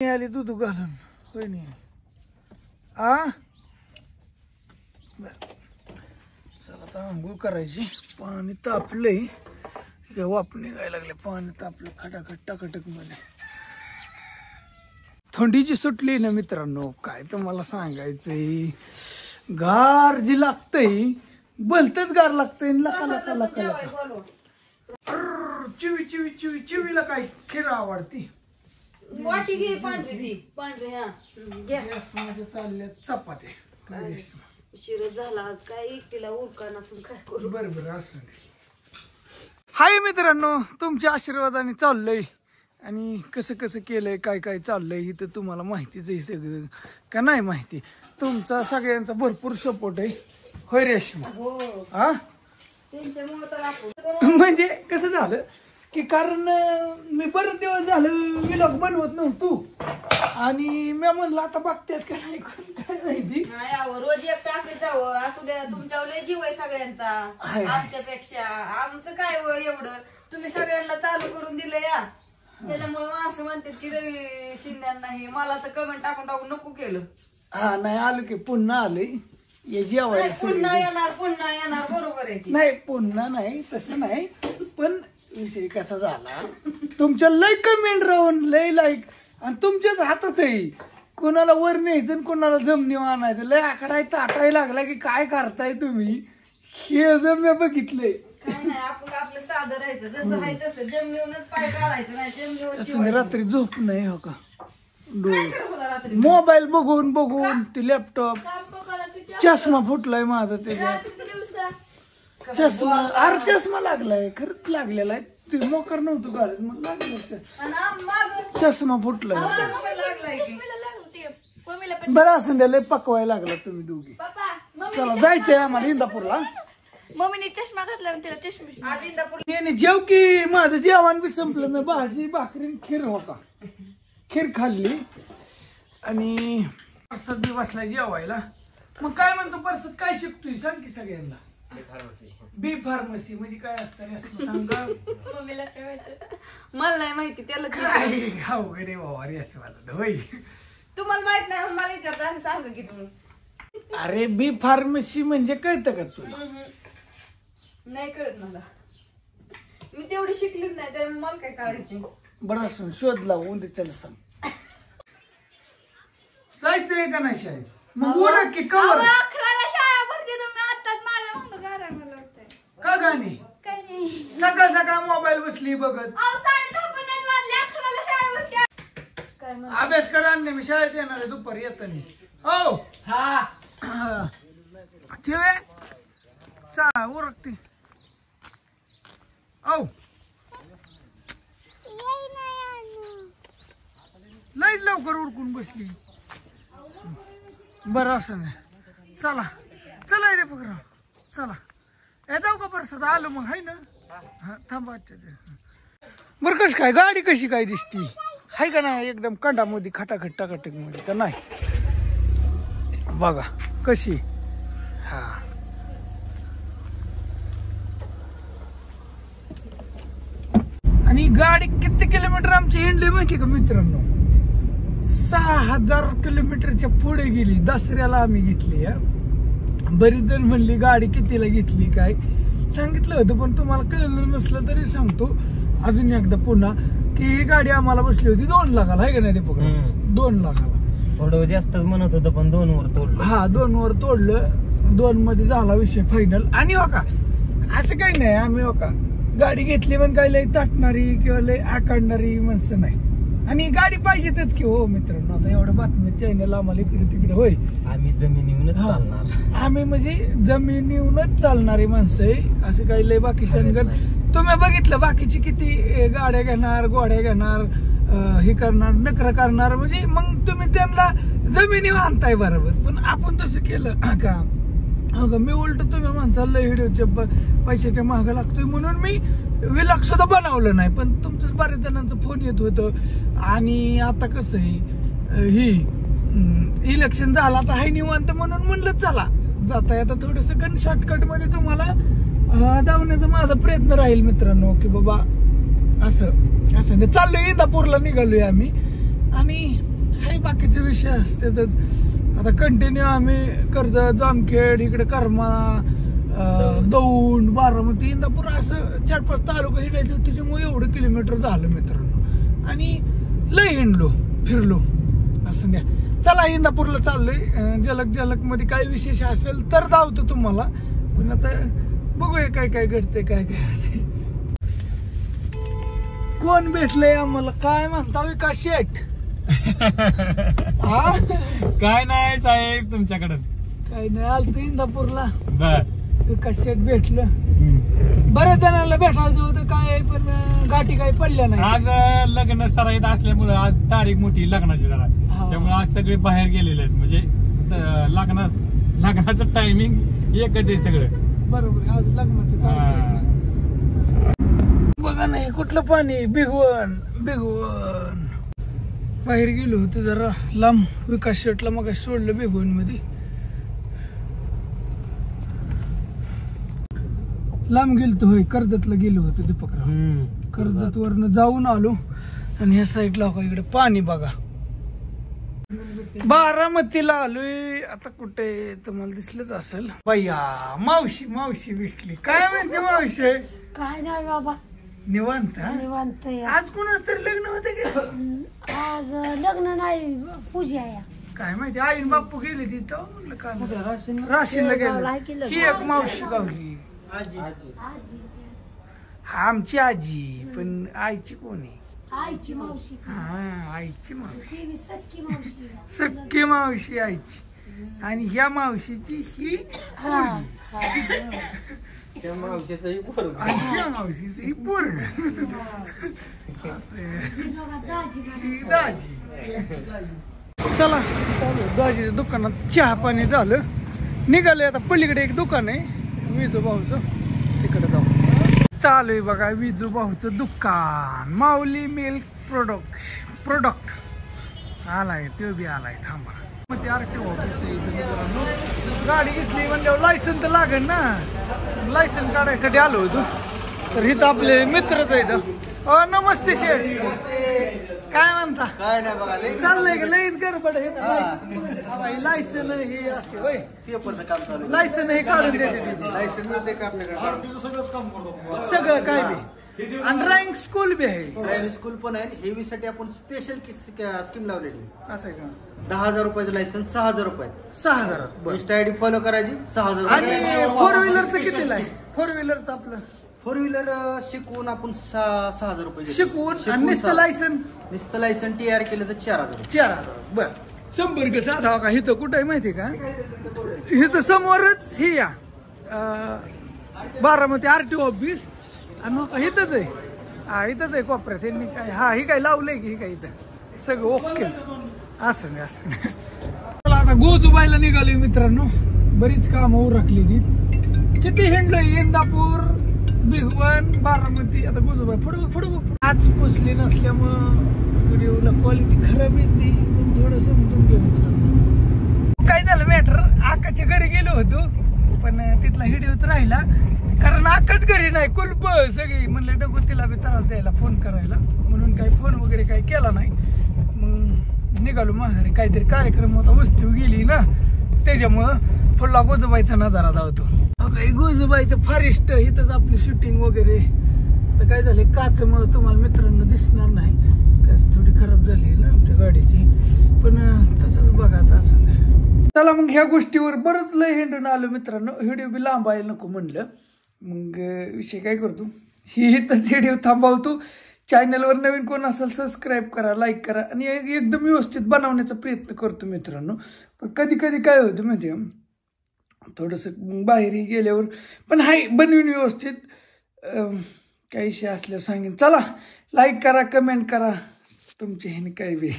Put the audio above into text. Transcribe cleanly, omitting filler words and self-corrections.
आली दूध घालून होय नाही आ चला आता आंघोळ करायची. पाणी तापलंय वाफ निघायला लागले. पाणी तापलं खटाखट टाकटक मध्ये. थंडी जी सुटली ना मित्रांनो काय तुम्हाला सांगायचंय. गार जी लागतंय भलतच गार लागतंय. लका लका लका लका चिवी चिवी चिवी चिवीला काय खीर आवडती. वाटी घे पांढरी ती पांढरी. हा गॅसमध्ये चालल्या चपात्या. शिरत झाला आज काय एकटीला उरका नसून काय करू. बरोबर असं. हाय मित्रांनो तुमच्या आशीर्वादाने चाललंय आणि कसं कसं केलंय काय काय चाललंय ही तर तुम्हाला माहितीच आहे सगळं का नाही माहिती. तुमचा सगळ्यांचा भरपूर सपोर्ट आहे होय रेश्मा. हो हा त्यांच्यामुळे तर आपण म्हणजे कसं झालं की कारण मी बरेच दिवस झालं व्लॉग बनवत नव्हतो आणि मी म्हणलं आता बघतात का नाही काय माहिती. नाही आवं रोज एक टाकत जावं असू द्या. तुमच्यावर लय जीव आहे सगळ्यांचा आमच्यापेक्षा. आमचं काय एवढं तुम्ही सगळ्यांना चालू करून दिलं या त्याच्यामुळे माणसं म्हणतात की रवी शिंद्यांना हे मला तर कमेंट टाकून टाकून नको केलं. हा नाही आलो की पुन्हा आलोय ये जेवायला. पुन्हा येणार बरोबर आहे की नाही पुन्हा नाही तसं नाही पण विषय कसा झाला तुमच्या लय कमेंट राहून लय लाईक आणि तुमच्याच हातात आहे. कोणाला वर न्यायचं कोणाला जमिनीवर आणायचं. लय आकडाय ताटायला लागला की काय करताय तुम्ही हे जर मी बघितलंय. काय नाही आपण आपलं साधं राहायचं जसं आहे तसं. जमिनीवरच पाय काढायचं नाही जमिनीवर. असं रात्री झोप नाही हो का. डोळे मोबाईल बघून बघून ते लॅपटॉप चष्मा फुटलाय माझा त्याच्यात. चष्मा अरे चष्मा लागलाय खरंच लागलेला आहे. ते मोकर नव्हतं गाडीत मग लागलं चष्मा फुटलाय. बरं असं द्या लय पकवायला लागला तुम्ही दोघी. चला जायचंय आम्हाला इंदापूरला. मम्मीने चष्मा घातला तिला चष्मा. आज इंदापूर नाही जेव की माझं जेवण बी संपलं. मी भाजी भाकरी खीर होता खीर खाल्ली आणि परसात बी बसला जेवायला. मग काय म्हणतो परसात काय शिकतोय सांग की सगळ्यांना. बी फार्मसी म्हणजे काय असतं सांगा. मम्मीला काय माहिती मला नाही माहिती त्याला काय अवघड आहे बाबा रे असं मला होय. तुम्हाला माहित नाही मला विचारता असं सांगा की तुम्ही. अरे बी फार्मसी म्हणजे कळतं का तुला. नाही कळत मला. मी तेवढी शिकलीच नाही त्यामुळे मला काय कळायचं. बरं असून शोध लावून दे त्याला सांग. जायचंय का नाही शाळेत मग बोला की कवर. 11ला शाळा भरते तुम्ही आताच मला म्हणतो घरा मला वाटतंय का गाणी काय नाही. सकाळ सकाळ मोबाईल बसली बघत. 10:30 पण वाजले 11ला शाळा भरते. काय म्हणा अभ्यास करा आणले मी शाळेत येणार आहे दुपारी येतानी. हो हा चिवे चा उरकते. औ लय लवकर उरकून बसली. बरं असं नाही चला चला रे पकरा चला. हे जाऊ का परसात आलं मग हाय ना. हा थांबा. बरं कशी काय गाडी कशी काय दिसती हाय का नाही एकदम कंडामध्ये खटाखट टाकाटक मध्ये का नाही. बघा कशी. हा आणि गाडी किती किलोमीटर आमची हिंडली माहिती का मित्रांनो. 6000 किलोमीटरच्या पुढे गेली. दसऱ्याला आम्ही घेतली. बरीच जण म्हणली गाडी कितीला घेतली काय सांगितलं होतं पण तुम्हाला कळलं नसलं तरी सांगतो अजून एकदा पुन्हा की ही गाडी आम्हाला बसली होती 2 लाखाला आहे का नाही. ते पकडून 2 लाखाला थोडं जास्तच म्हणत होतं पण 2 वर तोडलं. हा 2 वर तोडलं. 2 मध्ये झाला विषय फायनल. आणि हो का असं काही नाही आम्ही हो का गाडी घेतली पण काही लय ताटणारी किंवा लय आकाडणारी माणसं नाही. आणि गाडी पाहिजेतच की हो मित्रांनो. आता एवढ्या बातम्या चॅनल आम्हाला इकडे तिकडे होय. आम्ही जमिनीवरच चालणार. आम्ही म्हणजे जमिनीवरच चालणारी माणसं आहे. असं काही लय बाकीच्या तुम्ही बघितलं बाकीची किती गाड्या घेणार गोड्या घेणार हे करणार नखरं करणार म्हणजे मग तुम्ही त्यांना जमिनीवर आणताय बरोबर. पण आपण तसं केलं का हो का मी उलट तुम्ही माणसाला व्हिडिओच्या पैशाच्या मागं लागतोय म्हणून मी व्लॉग सुद्धा बनवलं नाही. पण तुमचंच बऱ्याच जणांचं फोन येत होतं. आणि आता कसं आहे ही इलेक्शन झालं आता हाय निवांत म्हणून म्हणलं चला जाता येता थोडस शॉर्टकट मध्ये तुम्हाला दावण्याचा माझा प्रयत्न राहील मित्रांनो की बाबा असं असं चाललोय इंदापूरला निघालोय आम्ही. आणि काय बाकीचे विषय असतातच. आता कंटिन्यू आम्ही कर्जत, जामखेड, इकडे कर्मा, दौंड, बारामती, इंदापूर असं 4-5 तालुका हिंडायचं. त्याच्यामुळे एवढं किलोमीटर झालं मित्रांनो. आणि लय हिंडलो फिरलो असं द्या. चला इंदापूरला चाललोय. जलक मध्ये काय विशेष असेल तर धावतो तुम्हाला. पण आता बघूया काय काय घडते काय काय. कोण भेटलंय आम्हाला काय म्हणता विकास शेठ? हा काय नाही साहेब तुमच्याकडेच. काय नाही आलतो इंदापूरला. बर विकास शेठ भेटलं. बऱ्याच जणांना भेटायचं होतं काय पण गाठी काही पडल्या नाही. आज लग्न सराईत असल्यामुळे आज तारीख मोठी लग्नाची जरा, त्यामुळे आज सगळे बाहेर गेलेले आहेत. म्हणजे लग्नाचं टायमिंग एकच आहे सगळं. बरोबर आज लग्नाचं तारीख. बघा नाही कुठलं पाणी भिगवण बाहेर गेलो होतो जरा लांब. विकास शेटला मग सोडलं भिगवण मध्ये. लांब गेलतो होय कर्जतला गेलो होतो दीपकराव. कर्जत वरनं जाऊन आलो आणि ह्या साईडला इकडे पाणी बघा. बारामतीला आलोय आता. कुठे तुम्हाला दिसलंच असेल. भैया मावशी भेटली. काय म्हणते मावशी? काय नाही बाबा निवांत. निवांत आहे. आज कोणाच तरी लग्न होतं की? आज लग्न नाही पूजा आहे. काय माहिती आईन बाप्पू गेले तिथं. म्हटलं काय राशीनला गेलं. ही एक मावशी गावली. आजी आमची आजी. पण आईची कोण आहे? आईची मावशी. हा आईची मावशी. ती सख्खी मावशी. सख्खी मावशी आईची. आणि ह्या मावशीची ही त्या मावशीचंही पोरग. आणि ह्या मावशीचं ही पोरग. दाजी. चला दाजीच्या दुकानात चहा पाणी झालं. निघाले आता. पलीकडे एक दुकान आहे विजू भाऊचं, तिकडे जाऊ. चालू बघा विजू भाऊचं दुकान. माऊली मिल्क प्रोडक्ट आलाय. तो बी आलाय. थांबा मग ते RTO ऑफिस आहे इथं मित्रांनो. गाडी घेतली म्हणल्यावर लायसन तर लागेल ना. लायसन काढायसाठी आलो होतो. तर इथं आपले मित्रच आहेत. नमस्ते शेठ. काय म्हणता? काय नाही बघा चाललंय का लईच गडबड आहे. लायसन हे असे होय. पेपरचं काम चालू आहे. लायसन हे काढून देते लायसन मिळते का आपल्याकडे? सगळंच काम करतो. सगळं काय बी. आणि ड्रॉइंग स्कूल बी आहे. ड्रायव्हिंग स्कूल पण आहे. हेवी साठी आपण स्पेशल स्कीम लावलेली. असं आहे का? 10,000 रुपयाचं लायसन्स 6,000 रुपये. 6,000. इंस्टा आयडी फॉलो करायची 6,000 आणि रुपये. 4 व्हीलरचं कितीला आहे? 4 व्हीलरचं आपलं 4 व्हीलर शिकवून आपण 6,000 रुपये देतो. शिकवून आणि नुसतं लायसन नुसतं लायसन TR केलं तर 4,000. 4,000. बर 100 का साधा का? इथं कुठं आहे माहिती का? इथं समोरच हे या बारामती RTO ऑफिस. आणि मग इथंच आहे. हा इथंच आहे कोपऱ्यात. यांनी काय ही काय लावलंय की? ही काय इथं सगळं ओकेच. असं नाही असं नाही. चला आता गोजूबाईला निघालोय मित्रांनो. बरीच कामं उरकली ती. किती हिंडलोय इंदापूर, भिगवण, बारामती. आता गोजूबाई पुढं आज पोचली नसल्यामुळं व्हिडिओला क्वालिटी खराब येते. पण थोडं समजून घे मित्रांनो. काय झालं मॅटर, आकाच्या घरी गेलो होतो पण तिथला व्हिडिओच राहिला. कारण आकाच घरी नाही. कुलप सगळी. म्हणलं नको तिला बी त्रास द्यायला फोन करायला. म्हणून काही फोन वगैरे काही केला नाही. मग निघालो माघारी. काहीतरी कार्यक्रम होता. वस्ती गेली ना त्याच्यामुळं पुढला गोजूबाईचा नजारा धावतो. गोजूबाईचं फॉरेस्ट इथंच आपली शूटिंग वगैरे. तर काय झाले काचमुळं तुम्हाला मित्रांनो दिसणार नाही. काच थोडी खराब झाली ना आमच्या गाडीची. पण तसंच बघा आता असं. चला मग ह्या गोष्टीवर बरंच लय हिंडून आलो मित्रांनो. व्हिडिओ बी लांबायला नको म्हणलं. मग विषय काय करतो, ही इथंच व्हिडिओ थांबवतो. चॅनलवर नवीन कोण असेल सबस्क्राईब करा, लाईक करा आणि एकदम व्यवस्थित बनवण्याचा प्रयत्न करतो मित्रांनो. पण कधी कधी काय होतं माहिती आहे, थोडंसं बाहेरही गेल्यावर पण हाय बनवून व्यवस्थित. काही विषय असल्यावर सांगेन. चला लाईक करा, कमेंट करा तुमचे ह्याने काय बी.